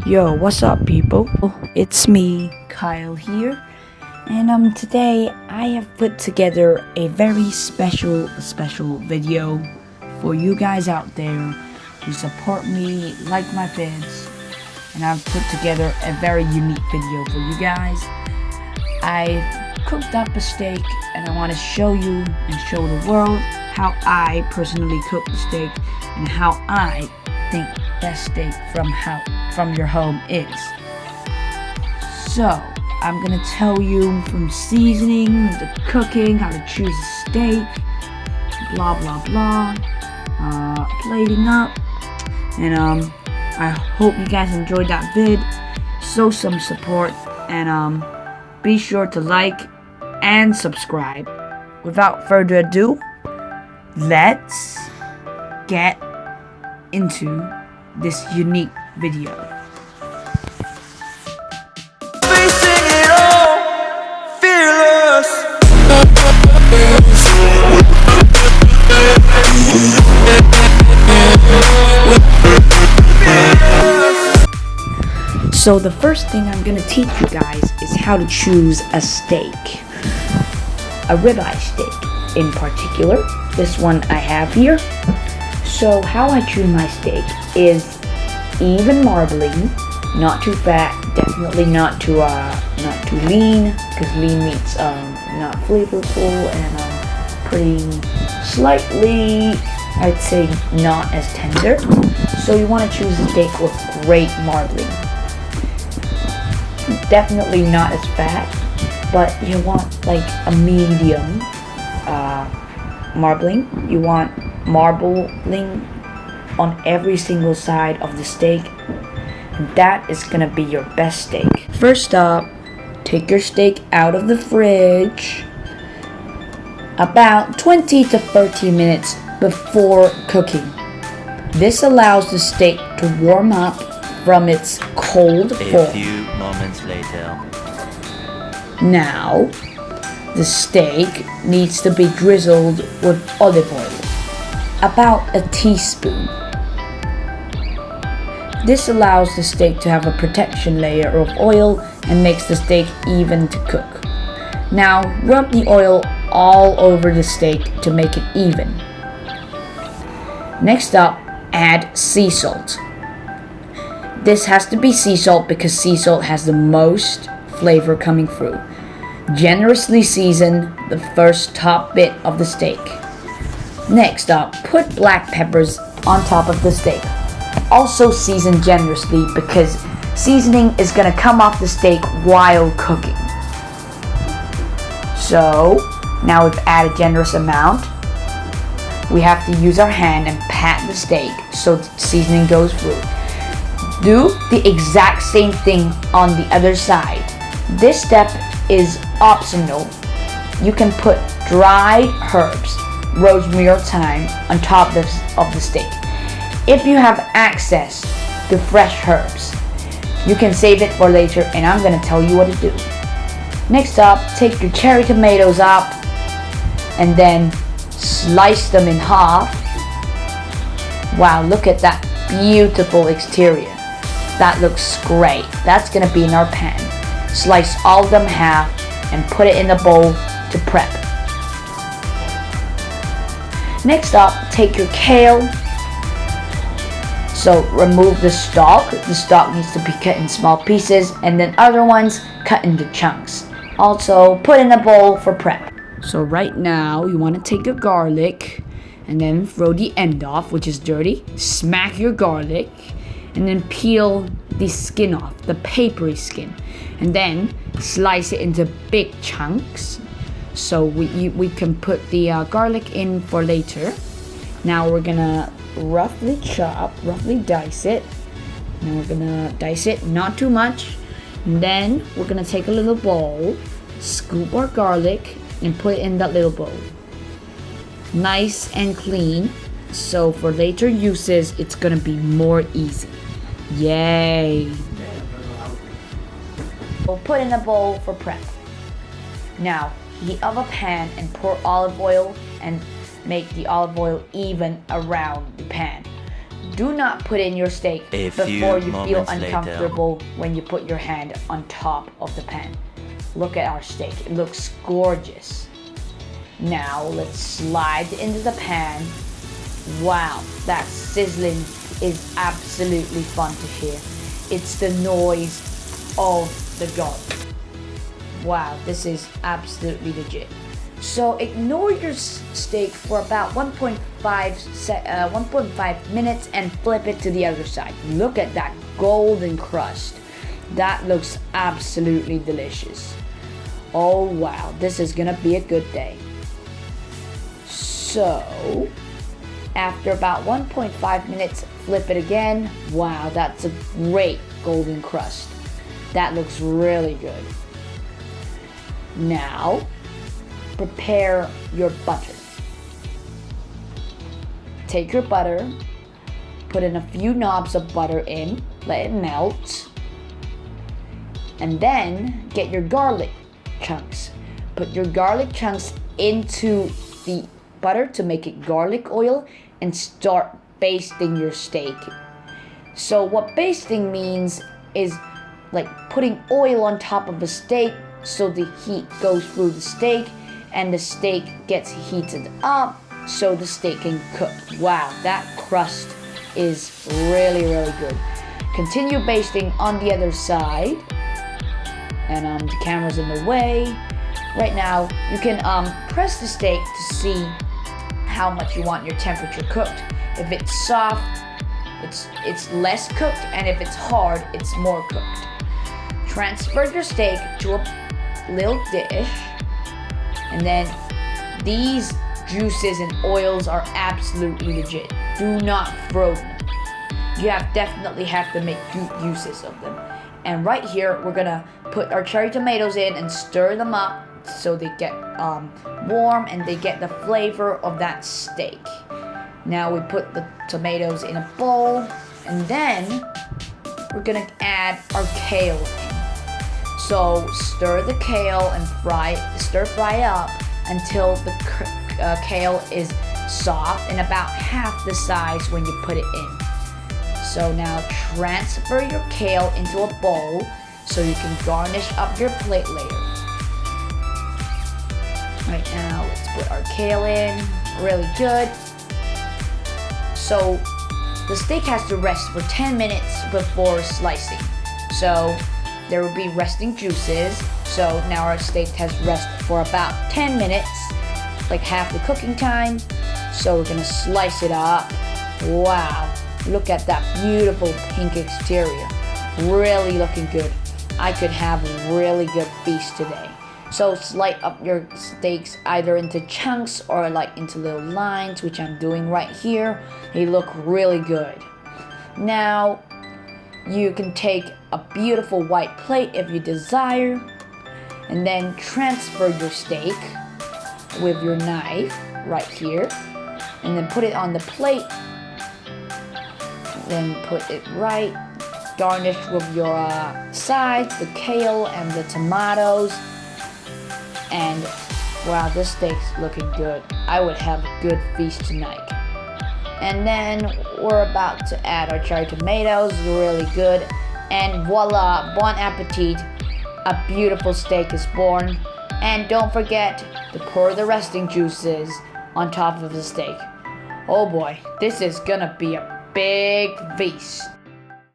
Yo, what's up, people? It's me, Kyle here, and today I have put together a very special video for you guys out there who support me, like my vids, and I've put together a very unique video for you guys. I've cooked up a steak, and I want to show you and show the world how I personally cook the steak and how I think best steak from your home is. So I'm gonna tell you from seasoning to cooking, how to choose a steak, blah blah blah, plating up, and I hope you guys enjoyed that vid. Show some support, and be sure to like and subscribe. Without further ado, let's get into this unique video. Facing it all, fearless. So the first thing I'm gonna teach you guys is how to choose a steak. A ribeye steak in particular. This one I have here. So how I choose my steak is even marbling, not too fat, definitely not too lean, because lean meat's not flavorful, and pretty slightly, I'd say, not as tender. So you want to choose a steak with great marbling. Definitely not as fat, but you want like a medium marbling. You want marbling on every single side of the steak, and that is gonna be your best steak. First up, take your steak out of the fridge about 20 to 30 minutes before cooking. This allows the steak to warm up from its cold form. A few moments later. Now, the steak needs to be drizzled with olive oil, about a teaspoon. This allows the steak to have a protection layer of oil and makes the steak even to cook. Now, rub the oil all over the steak to make it even. Next up, add sea salt. This has to be sea salt because sea salt has the most flavor coming through. Generously season the first top bit of the steak. Next up, put black peppers on top of the steak. Also season generously because seasoning is going to come off the steak while cooking. So, now we've added a generous amount. We have to use our hand and pat the steak so the seasoning goes through. Do the exact same thing on the other side. This step is optional. You can put dried herbs, rosemary or thyme, on top of the steak. If you have access to fresh herbs, you can save it for later, and I'm going to tell you what to do. Next up, take your cherry tomatoes up and then slice them in half. Wow, look at that beautiful exterior. That looks great. That's going to be in our pan. Slice all of them half and put it in the bowl to prep. Next up, take your kale. So remove the stalk. The stalk needs to be cut in small pieces, and then other ones cut into chunks. Also put in a bowl for prep. So right now you want to take your garlic and then throw the end off, which is dirty. Smack your garlic and then peel the skin off, the papery skin, and then slice it into big chunks so we can put the garlic in for later. Now we're gonna roughly dice it. Now we're gonna dice it, not too much. And then we're gonna take a little bowl, scoop our garlic, and put it in that little bowl. Nice and clean, so for later uses, it's gonna be more easy. Yay! We'll put in a bowl for prep. Now, heat up a pan and pour olive oil and make the olive oil even around the pan. do not put in your steak A before few you feel moments later. uncomfortable when you put your hand on top of the pan. Look at our steak, it looks gorgeous. Now let's slide into the pan. Wow, that sizzling is absolutely fun to hear. It's the noise of the garlic. Wow, this is absolutely legit. So ignore your steak for about 1.5 minutes and flip it to the other side. Look at that golden crust. That looks absolutely delicious. Oh wow, this is gonna be a good day. So, after about 1.5 minutes, flip it again. Wow, that's a great golden crust. That looks really good. Now, prepare your butter. Take your butter, put in a few knobs of butter in, let it melt, and then get your garlic chunks. Put your garlic chunks into the butter to make it garlic oil and start basting your steak. So what basting means is like putting oil on top of a steak so the heat goes through the steak and the steak gets heated up so the steak can cook. Wow, that crust is really good. Continue basting on the other side. And the camera's in the way. Right now, you can press the steak to see how much you want your temperature cooked. If it's soft, it's less cooked, and if it's hard, it's more cooked. Transfer your steak to a little dish, and then these juices and oils are absolutely legit. Do not throw them. You definitely have to make good uses of them. And right here, we're gonna put our cherry tomatoes in and stir them up so they get warm and they get the flavor of that steak. Now we put the tomatoes in a bowl, and then we're gonna add our kale in. So stir the kale and stir fry up until the kale is soft and about half the size when you put it in. So now transfer your kale into a bowl so you can garnish up your plate later. Right now, let's put our kale in, really good. So the steak has to rest for 10 minutes before slicing. So there will be resting juices. So now our steak has rested for about 10 minutes, like half the cooking time. So we're gonna slice it up. Wow. Look at that beautiful pink exterior. Really looking good. I could have a really good feast today. So slice up your steaks either into chunks or like into little lines, which I'm doing right here. They look really good. Now, you can take a beautiful white plate if you desire, and then transfer your steak with your knife right here, and then put it on the plate. Then put it right, garnish with your sides, the kale and the tomatoes, and wow, this steak's looking good. I would have a good feast tonight. And then we're about to add our cherry tomatoes, really good, and voila, bon appetit, a beautiful steak is born. And don't forget to pour the resting juices on top of the steak. Oh boy, this is gonna be a big feast.